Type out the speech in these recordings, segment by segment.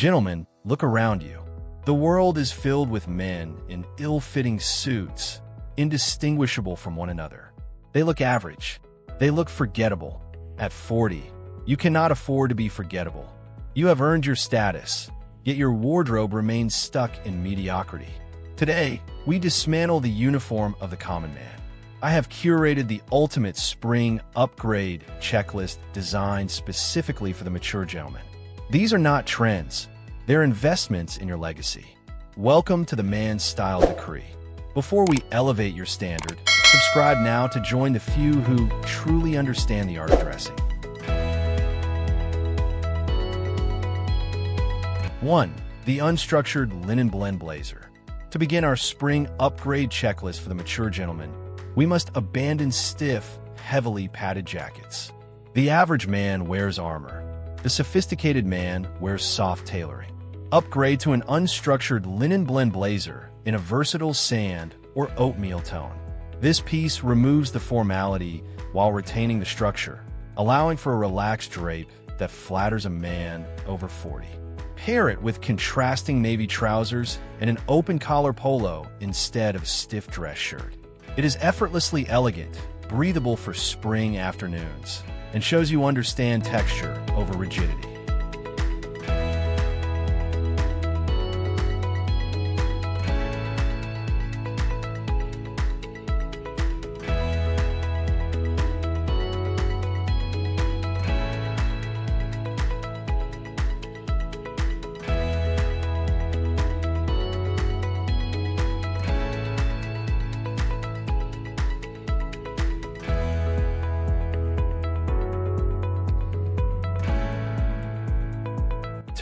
Gentlemen, look around you. The world is filled with men in ill-fitting suits, indistinguishable from one another. They look average. They look forgettable. At 40, you cannot afford to be forgettable. You have earned your status, yet your wardrobe remains stuck in mediocrity. Today, we dismantle the uniform of the common man. I have curated the ultimate spring upgrade checklist designed specifically for the mature gentleman. These are not trends. They're investments in your legacy. Welcome to the Man's Style Decree. Before we elevate your standard, subscribe now to join the few who truly understand the art of dressing. 1. The Unstructured Linen Blend Blazer. To begin our spring upgrade checklist for the mature gentleman, we must abandon stiff, heavily padded jackets. The average man wears armor. The sophisticated man wears soft tailoring. Upgrade to an unstructured linen blend blazer in a versatile sand or oatmeal tone. This piece removes the formality while retaining the structure, allowing for a relaxed drape that flatters a man over 40. Pair it with contrasting navy trousers and an open collar polo instead of a stiff dress shirt. It is effortlessly elegant, breathable for spring afternoons, and shows you understand texture over rigidity.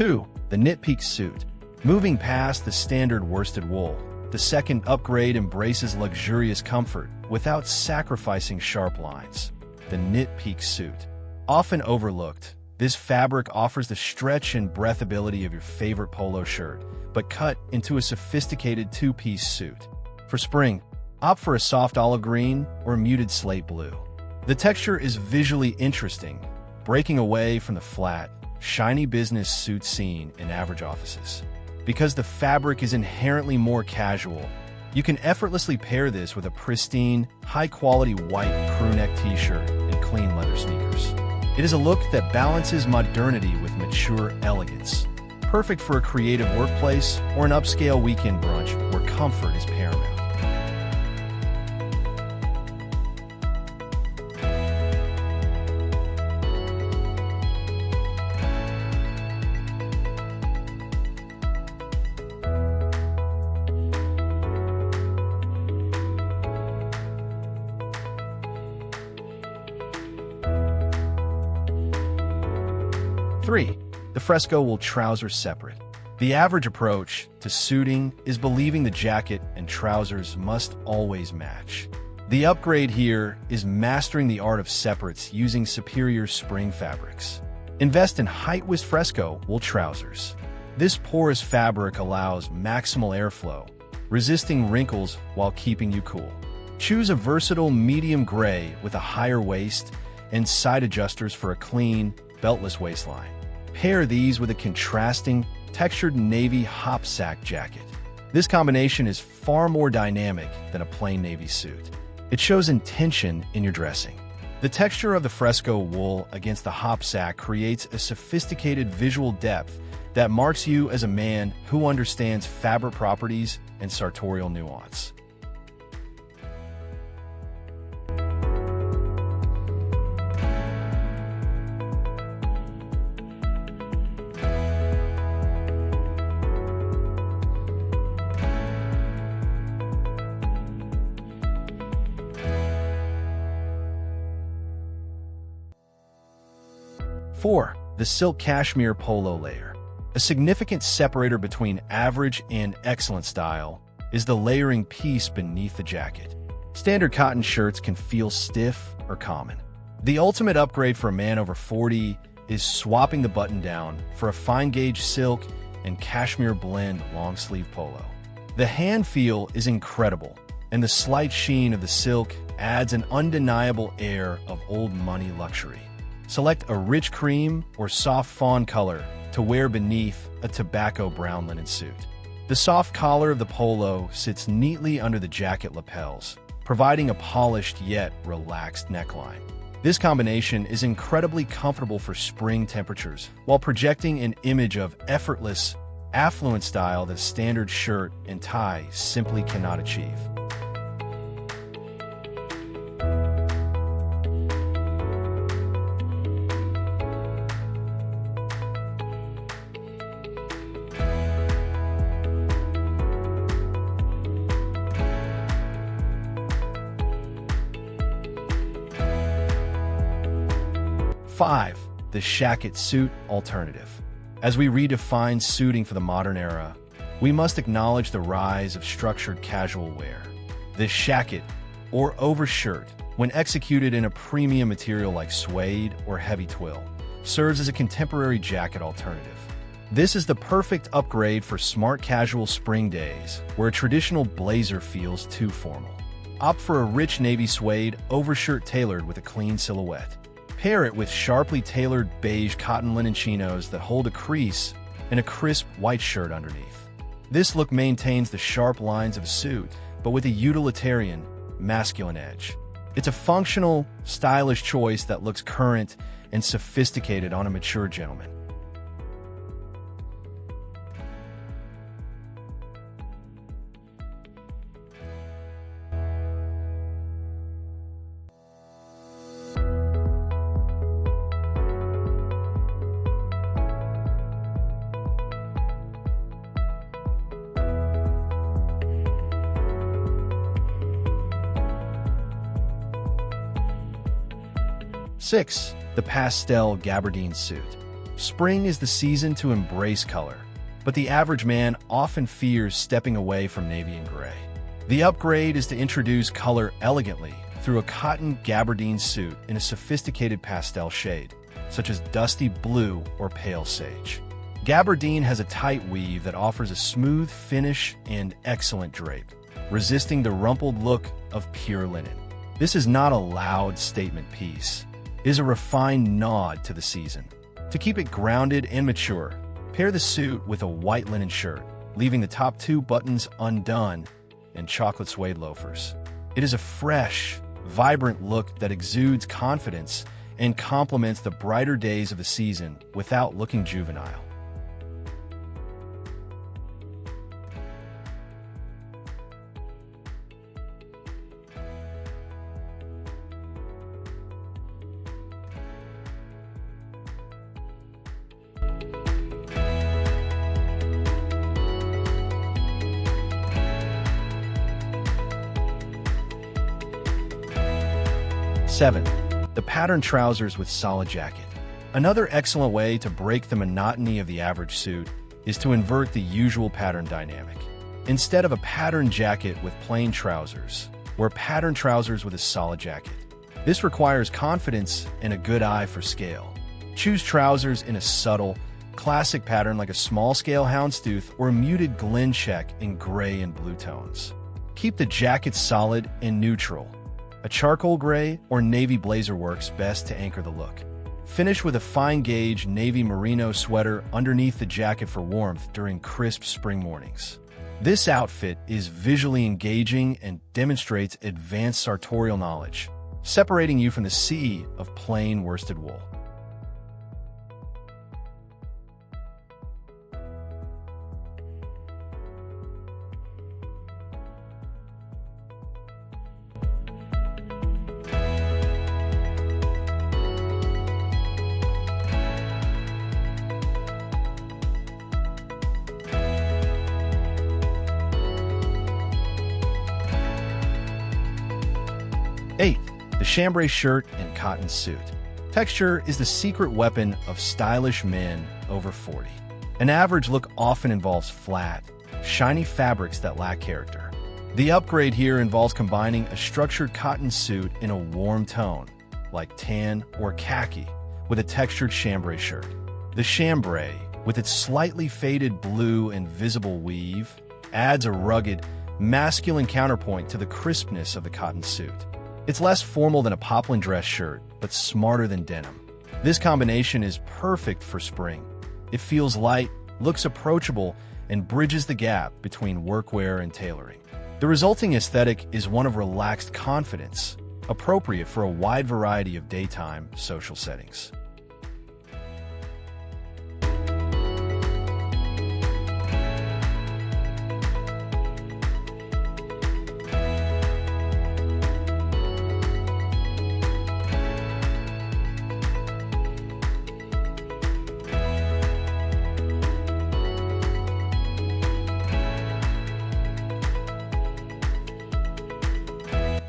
2. The Knit Peak Suit. Moving past the standard worsted wool, the second upgrade embraces luxurious comfort without sacrificing sharp lines. The Knit Peak Suit. Often overlooked, this fabric offers the stretch and breathability of your favorite polo shirt, but cut into a sophisticated two-piece suit. For spring, opt for a soft olive green or muted slate blue. The texture is visually interesting, breaking away from the flat, shiny business suit seen in average offices. Because the fabric is inherently more casual, you can effortlessly pair this with a pristine, high-quality white crewneck t-shirt and clean leather sneakers. It is a look that balances modernity with mature elegance, perfect for a creative workplace or an upscale weekend brunch where comfort is paramount. 3. The Fresco wool trousers separate. The average approach to suiting is believing the jacket and trousers must always match. The upgrade here is mastering the art of separates using superior spring fabrics. Invest in height-width Fresco wool trousers. This porous fabric allows maximal airflow, resisting wrinkles while keeping you cool. Choose a versatile medium gray with a higher waist and side adjusters for a clean, beltless waistline. Pair these with a contrasting, textured navy hop sack jacket. This combination is far more dynamic than a plain navy suit. It shows intention in your dressing. The texture of the Fresco wool against the hop sack creates a sophisticated visual depth that marks you as a man who understands fabric properties and sartorial nuance. 4. The Silk-Cashmere Polo Layer. A significant separator between average and excellent style is the layering piece beneath the jacket. Standard cotton shirts can feel stiff or common. The ultimate upgrade for a man over 40 is swapping the button down for a fine-gauge silk and cashmere blend long-sleeve polo. The hand feel is incredible, and the slight sheen of the silk adds an undeniable air of old money luxury. Select a rich cream or soft fawn color to wear beneath a tobacco brown linen suit. The soft collar of the polo sits neatly under the jacket lapels, providing a polished yet relaxed neckline. This combination is incredibly comfortable for spring temperatures, while projecting an image of effortless, affluent style that a standard shirt and tie simply cannot achieve. Five, the Shacket suit alternative. As we redefine suiting for the modern era, we must acknowledge the rise of structured casual wear. This Shacket, or overshirt, when executed in a premium material like suede or heavy twill, serves as a contemporary jacket alternative. This is the perfect upgrade for smart casual spring days, where a traditional blazer feels too formal. Opt for a rich navy suede overshirt tailored with a clean silhouette. Pair it with sharply tailored beige cotton linen chinos that hold a crease and a crisp white shirt underneath. This look maintains the sharp lines of a suit, but with a utilitarian, masculine edge. It's a functional, stylish choice that looks current and sophisticated on a mature gentleman. Six, the Pastel Gabardine suit. Spring is the season to embrace color, but the average man often fears stepping away from navy and gray. The upgrade is to introduce color elegantly through a cotton gabardine suit in a sophisticated pastel shade, such as dusty blue or pale sage. Gabardine has a tight weave that offers a smooth finish and excellent drape, resisting the rumpled look of pure linen. This is not a loud statement piece. It is a refined nod to the season. To keep it grounded and mature, pair the suit with a white linen shirt, leaving the top two buttons undone, and chocolate suede loafers. It is a fresh, vibrant look that exudes confidence and complements the brighter days of the season without looking juvenile. Seven, the pattern trousers with solid jacket. Another excellent way to break the monotony of the average suit is to invert the usual pattern dynamic. Instead of a pattern jacket with plain trousers, wear pattern trousers with a solid jacket. This requires confidence and a good eye for scale. Choose trousers in a subtle, classic pattern like a small-scale houndstooth or a muted Glen check in gray and blue tones. Keep the jacket solid and neutral. A charcoal gray or navy blazer works best to anchor the look. Finish with a fine-gauge navy merino sweater underneath the jacket for warmth during crisp spring mornings. This outfit is visually engaging and demonstrates advanced sartorial knowledge, separating you from the sea of plain worsted wool. Eight, the chambray shirt and cotton suit. Texture is the secret weapon of stylish men over 40. An average look often involves flat, shiny fabrics that lack character. The upgrade here involves combining a structured cotton suit in a warm tone, like tan or khaki, with a textured chambray shirt. The chambray, with its slightly faded blue and visible weave, adds a rugged, masculine counterpoint to the crispness of the cotton suit. It's less formal than a poplin dress shirt, but smarter than denim. This combination is perfect for spring, It feels light, looks approachable, and bridges the gap between workwear and tailoring. The resulting aesthetic is one of relaxed confidence, appropriate for a wide variety of daytime social settings.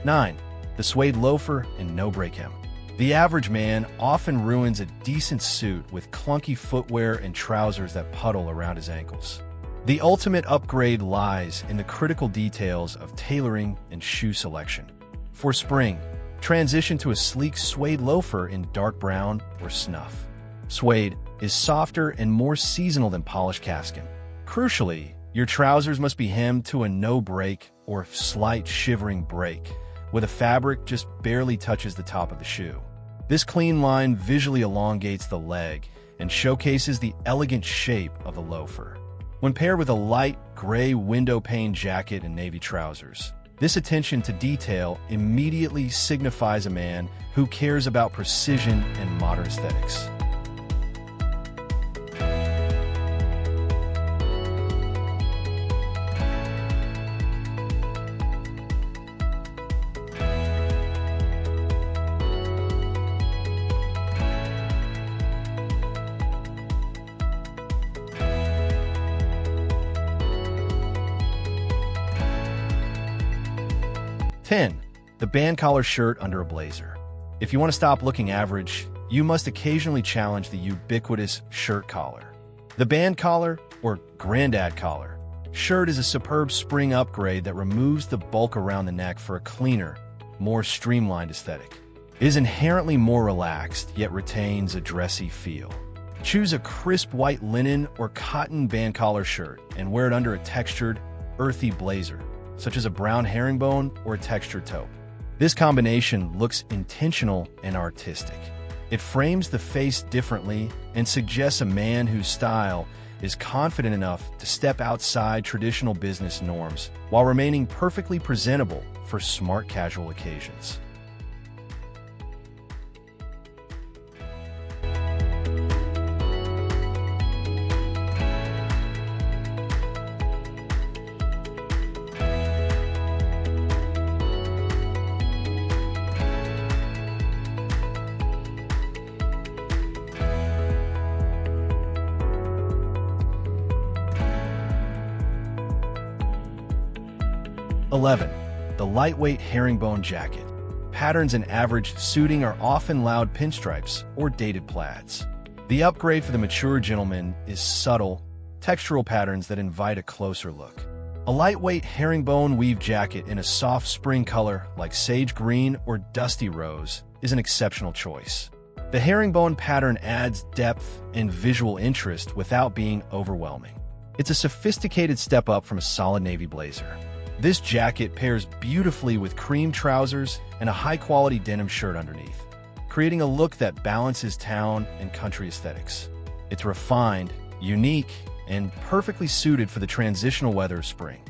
Nine, the suede loafer and no-break hem. The average man often ruins a decent suit with clunky footwear and trousers that puddle around his ankles. The ultimate upgrade lies in the critical details of tailoring and shoe selection. For spring, transition to a sleek suede loafer in dark brown or snuff. Suede is softer and more seasonal than polished calfskin. Crucially, your trousers must be hemmed to a no-break or slight shivering break, where the fabric just barely touches the top of the shoe. This clean line visually elongates the leg and showcases the elegant shape of the loafer. When paired with a light gray window pane jacket and navy trousers, this attention to detail immediately signifies a man who cares about precision and modern aesthetics. The band collar shirt under a blazer. If you want to stop looking average, you must occasionally challenge the ubiquitous shirt collar. The band collar, or grandad collar, shirt is a superb spring upgrade that removes the bulk around the neck for a cleaner, more streamlined aesthetic. It is inherently more relaxed, yet retains a dressy feel. Choose a crisp white linen or cotton band collar shirt and wear it under a textured, earthy blazer, such as a brown herringbone or a textured taupe. This combination looks intentional and artistic. It frames the face differently and suggests a man whose style is confident enough to step outside traditional business norms while remaining perfectly presentable for smart casual occasions. The lightweight herringbone jacket. Patterns in average suiting are often loud pinstripes or dated plaids. The upgrade for the mature gentleman is subtle, textural patterns that invite a closer look. A lightweight herringbone weave jacket in a soft spring color like sage green or dusty rose is an exceptional choice. The herringbone pattern adds depth and visual interest without being overwhelming. It's a sophisticated step up from a solid navy blazer. This jacket pairs beautifully with cream trousers and a high-quality denim shirt underneath, creating a look that balances town and country aesthetics. It's refined, unique, and perfectly suited for the transitional weather of spring.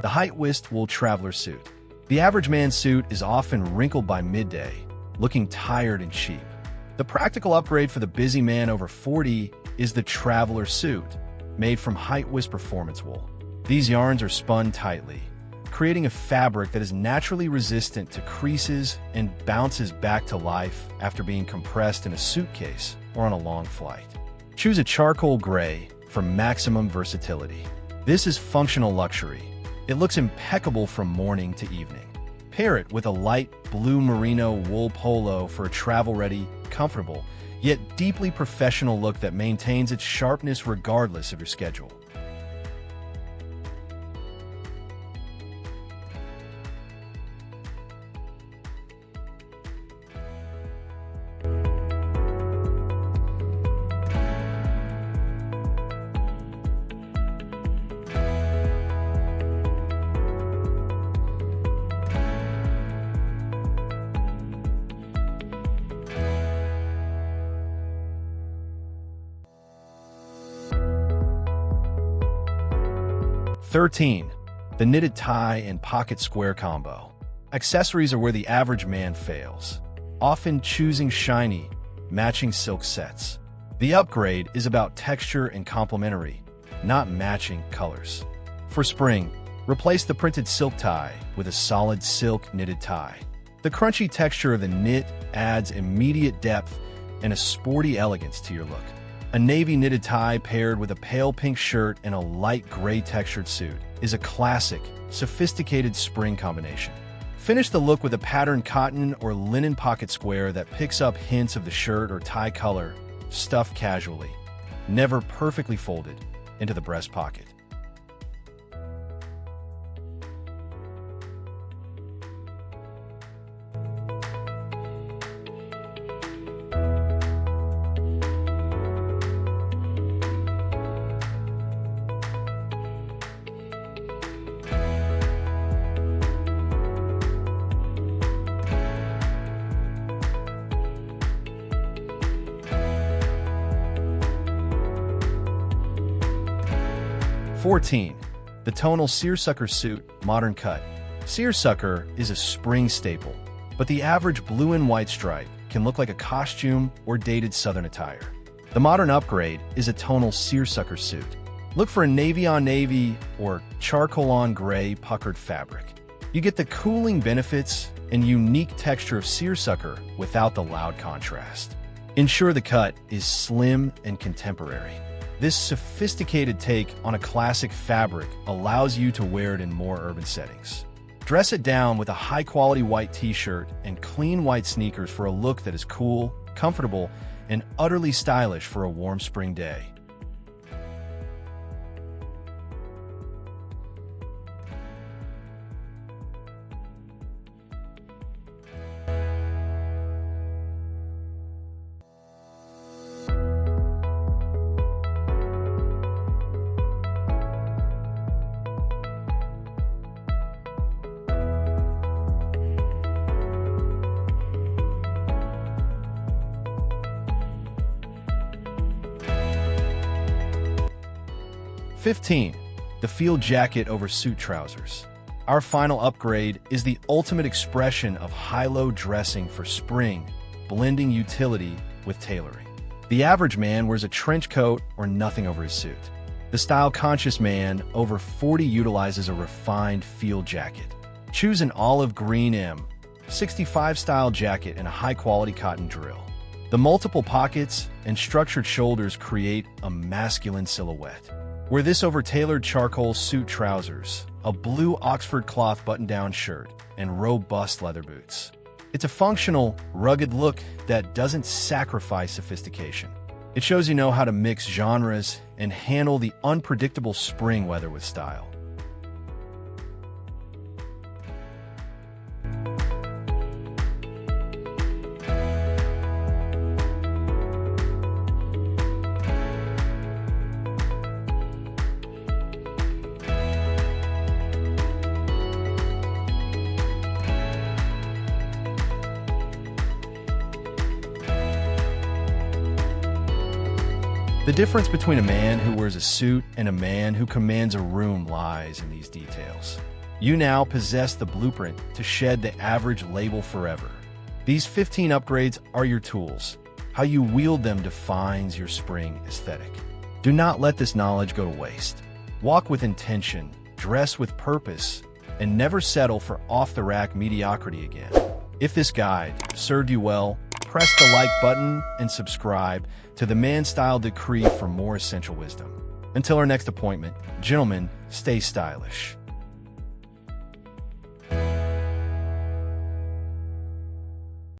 The high-waist wool traveler suit. The average man's suit is often wrinkled by midday, looking tired and cheap. The practical upgrade for the busy man over 40 is the traveler suit, made from high-waist performance wool. These yarns are spun tightly, creating a fabric that is naturally resistant to creases and bounces back to life after being compressed in a suitcase or on a long flight. Choose a charcoal gray for maximum versatility. This is functional luxury. It looks impeccable from morning to evening. Pair it with a light blue merino wool polo for a travel-ready, comfortable, yet deeply professional look that maintains its sharpness regardless of your schedule. "13. The knitted tie and pocket square combo. Accessories are where the average man fails, often choosing shiny, matching silk sets. The upgrade is about texture and complementary, not matching colors. For spring, replace the printed silk tie with a solid silk knitted tie. The crunchy texture of the knit adds immediate depth and a sporty elegance to your look. A navy knitted tie paired with a pale pink shirt and a light gray textured suit is a classic, sophisticated spring combination. Finish the look with a patterned cotton or linen pocket square that picks up hints of the shirt or tie color, stuffed casually, never perfectly folded, into the breast pocket. "14. The Tonal Seersucker Suit Modern Cut. Seersucker is a spring staple, but the average blue and white stripe can look like a costume or dated southern attire. The modern upgrade is a tonal seersucker suit. Look for a navy on navy or charcoal on gray puckered fabric. You get the cooling benefits and unique texture of seersucker without the loud contrast. Ensure the cut is slim and contemporary. This sophisticated take on a classic fabric allows you to wear it in more urban settings. Dress it down with a high-quality white t-shirt and clean white sneakers for a look that is cool, comfortable, and utterly stylish for a warm spring day. "15. The field jacket over suit trousers. Our final upgrade is the ultimate expression of high-low dressing for spring, blending utility with tailoring. The average man wears a trench coat or nothing over his suit. The style-conscious man over 40 utilizes a refined field jacket. Choose an olive green M65 style jacket and a high-quality cotton drill. The multiple pockets and structured shoulders create a masculine silhouette. Wear this over tailored charcoal suit trousers, a blue Oxford cloth button-down shirt, and robust leather boots. It's a functional, rugged look that doesn't sacrifice sophistication. It shows you know how to mix genres and handle the unpredictable spring weather with style. The difference between a man who wears a suit and a man who commands a room lies in these details. You now possess the blueprint to shed the average label forever. These 15 upgrades are your tools. How you wield them defines your spring aesthetic. Do not let this knowledge go to waste. Walk with intention, dress with purpose, and never settle for off-the-rack mediocrity again. If this guide served you well, press the like button and subscribe to the Man Style Decree for more essential wisdom. Until our next appointment, gentlemen, stay stylish.